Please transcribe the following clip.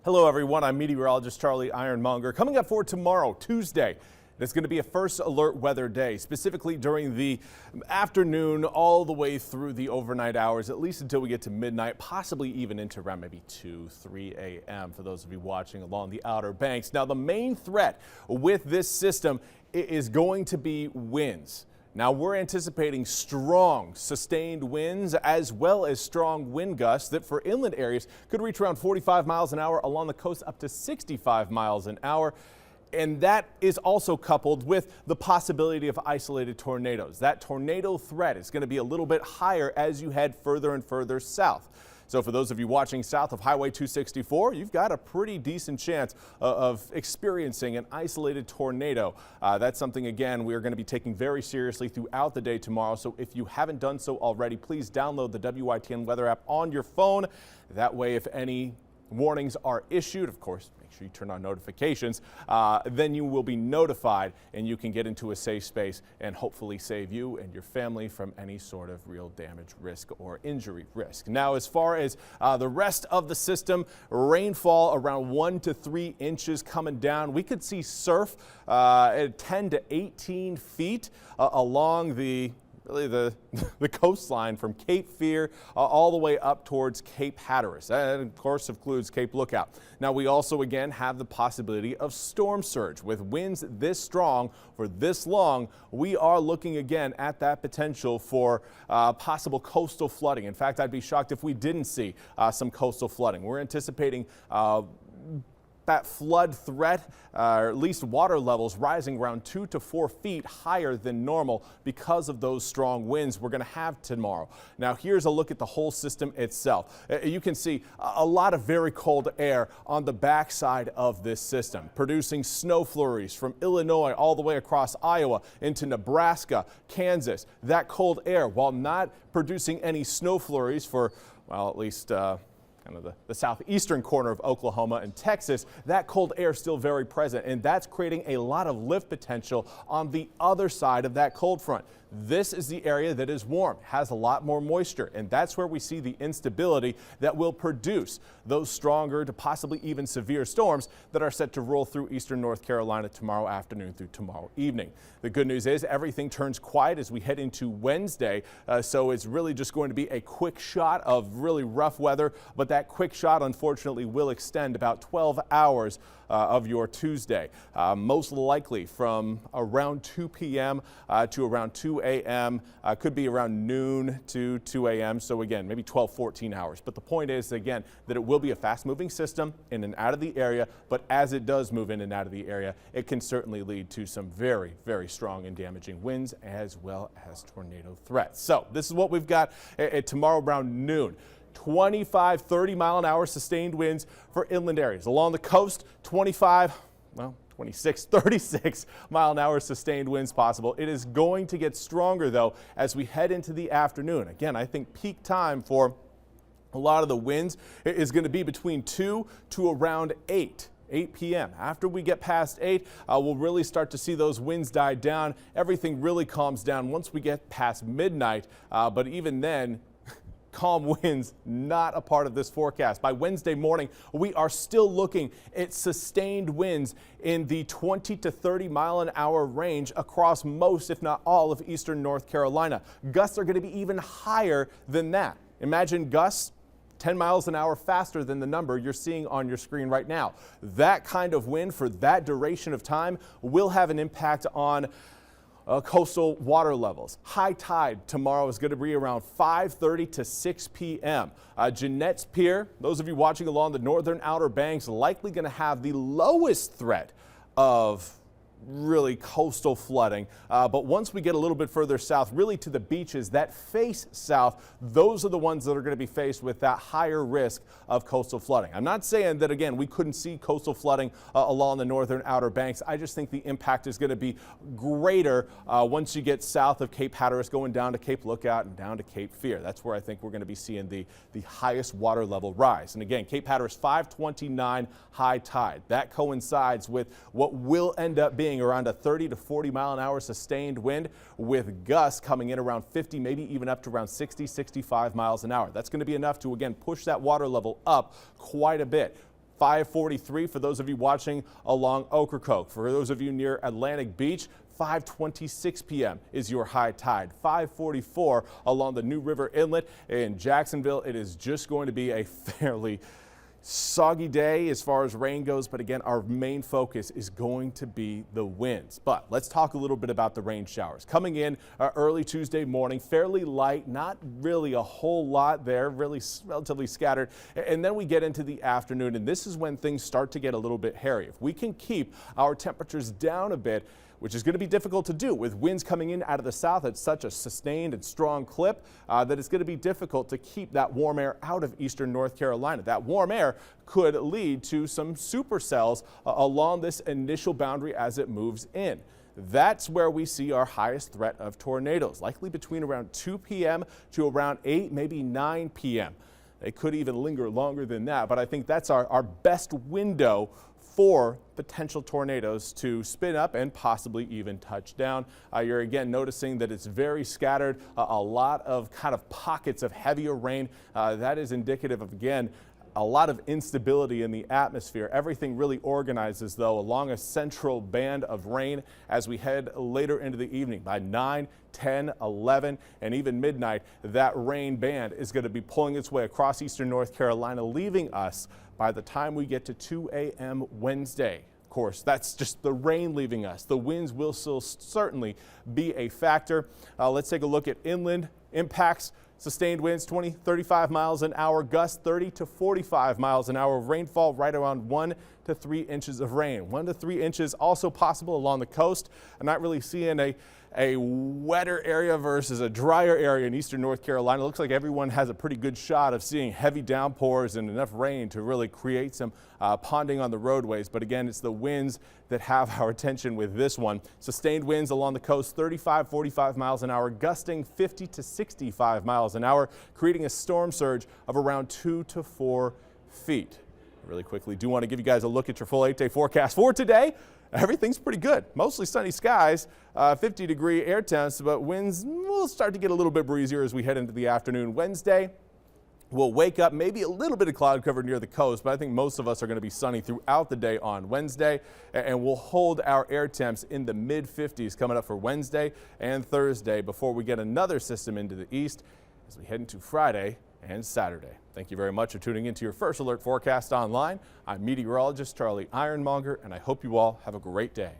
Hello everyone, I'm meteorologist Charlie Ironmonger. Coming up for tomorrow, Tuesday, it's going to be a first alert weather day, specifically during the afternoon all the way through the overnight hours, at least until we get to midnight, possibly even into around maybe 2, 3 a.m. for those of you watching along the Outer Banks. Now, the main threat with this system is going to be winds. Now, we're anticipating strong, sustained winds as well as strong wind gusts that for inland areas could reach around 45 miles an hour, along the coast up to 65 miles an hour. And that is also coupled with the possibility of isolated tornadoes. That tornado threat is going to be a little bit higher as you head further and further south. So for those of you watching south of Highway 264, you've got a pretty decent chance of experiencing an isolated tornado. That's something, again, we are going to be taking very seriously throughout the day tomorrow. So if you haven't done so already, please download the WITN weather app on your phone. That way, if any warnings are issued, of course, make sure you turn on notifications, then you will be notified and you can get into a safe space and hopefully save you and your family from any sort of real damage risk or injury risk. Now, as far as the rest of the system, rainfall around 1 to 3 inches coming down. We could see surf at 10 to 18 feet along the coastline from Cape Fear all the way up towards Cape Hatteras. That, of course, includes Cape Lookout. Now, we also, again, have the possibility of storm surge. With winds this strong for this long, we are looking again at that potential for possible coastal flooding. In fact, I'd be shocked if we didn't see some coastal flooding. We're anticipating that flood threat, or at least water levels rising around 2 to 4 feet higher than normal because of those strong winds we're going to have tomorrow. Now, here's a look at the whole system itself. You can see a lot of very cold air on the backside of this system, producing snow flurries from Illinois all the way across Iowa into Nebraska, Kansas. That cold air, while not producing any snow flurries for, well, at least kind of the southeastern corner of Oklahoma and Texas, that cold air is still very present, and that's creating a lot of lift potential on the other side of that cold front. This is the area that is warm, has a lot more moisture, and that's where we see the instability that will produce those stronger to possibly even severe storms that are set to roll through eastern North Carolina tomorrow afternoon through tomorrow evening. The good news is everything turns quiet as we head into Wednesday, so it's really just going to be a quick shot of really rough weather, but that quick shot unfortunately will extend about 12 hours of your Tuesday, most likely from around 2 p.m. To around 2 a.m. Could be around noon to 2 a.m. So again, maybe 12, 14 hours. But the point is, again, that it will be a fast-moving system in and out of the area. But as it does move in and out of the area, it can certainly lead to some very, very strong and damaging winds as well as tornado threats. So this is what we've got at tomorrow around noon. 25, 30 mile an hour sustained winds for inland areas. Along the coast, 26, 36 mile an hour sustained winds possible. It is going to get stronger, though, as we head into the afternoon. Again, I think peak time for a lot of the winds is going to be between 2 to around 8 p.m. After we get past 8, we'll really start to see those winds die down. Everything really calms down once we get past midnight, but even then, calm winds not a part of this forecast. By Wednesday morning, we are still looking at sustained winds in the 20 to 30 mile an hour range across most, if not all, of eastern North Carolina. Gusts are going to be even higher than that. Imagine gusts 10 miles an hour faster than the number you're seeing on your screen right now. That kind of wind for that duration of time will have an impact on coastal water levels. High tide tomorrow is going to be around 5:30 to 6 p.m. Jeanette's Pier, those of you watching along the northern Outer Banks, likely going to have the lowest threat of really coastal flooding. But once we get a little bit further south, really to the beaches that face south, those are the ones that are going to be faced with that higher risk of coastal flooding. I'm not saying that, again, we couldn't see coastal flooding along the northern Outer Banks. I just think the impact is going to be greater once you get south of Cape Hatteras, going down to Cape Lookout and down to Cape Fear. That's where I think we're going to be seeing the highest water level rise. And again, Cape Hatteras 529 high tide. That coincides with what will end up being around a 30 to 40 mile an hour sustained wind, with gusts coming in around 50, maybe even up to around 60, 65 miles an hour. That's going to be enough to, again, push that water level up quite a bit. 543 for those of you watching along Ocracoke. For those of you near Atlantic Beach, 5:26 p.m. is your high tide. 5:44 along the New River Inlet in Jacksonville. It is just going to be a fairly soggy day as far as rain goes, but again, our main focus is going to be the winds. But let's talk a little bit about the rain showers coming in early Tuesday morning, fairly light, not really a whole lot there, really relatively scattered. And then we get into the afternoon, and this is when things start to get a little bit hairy. If we can keep our temperatures down a bit, which is going to be difficult to do with winds coming in out of the south at such a sustained and strong clip that it's going to be difficult to keep that warm air out of eastern North Carolina. That warm air could lead to some supercells along this initial boundary as it moves in. That's where we see our highest threat of tornadoes, likely between around 2 p.m. to around 8, maybe 9 p.m. They could even linger longer than that, but I think that's our best window for potential tornadoes to spin up and possibly even touch down. You're again noticing that it's very scattered, a lot of kind of pockets of heavier rain. That is indicative of, again, a lot of instability in the atmosphere. Everything really organizes, though, along a central band of rain as we head later into the evening. By 9, 10, 11, and even midnight, that rain band is going to be pulling its way across eastern North Carolina, leaving us by the time we get to 2 a.m. Wednesday. Of course, that's just the rain leaving us. The winds will still certainly be a factor. Let's take a look at inland impacts. Sustained winds 20, 35 miles an hour, gusts 30 to 45 miles an hour, rainfall right around 1 to 3 inches of rain. 1 to 3 inches also possible along the coast. I'm not really seeing a wetter area versus a drier area in eastern North Carolina. It looks like everyone has a pretty good shot of seeing heavy downpours and enough rain to really create some ponding on the roadways. But again, it's the winds that have our attention with this one. Sustained winds along the coast 35, 45 miles an hour, gusting 50 to 65 miles an hour, creating a storm surge of around 2 to 4 feet. Really quickly, do want to give you guys a look at your full 8-day forecast for today. Everything's pretty good. Mostly sunny skies, 50-degree air temps, but winds will start to get a little bit breezier as we head into the afternoon. Wednesday, we'll wake up, maybe a little bit of cloud cover near the coast, but I think most of us are going to be sunny throughout the day on Wednesday, and we'll hold our air temps in the mid-50s coming up for Wednesday and Thursday before we get another system into the east as we head into Friday and Saturday. Thank you very much for tuning into your First Alert Forecast online. I'm meteorologist Charlie Ironmonger, and I hope you all have a great day.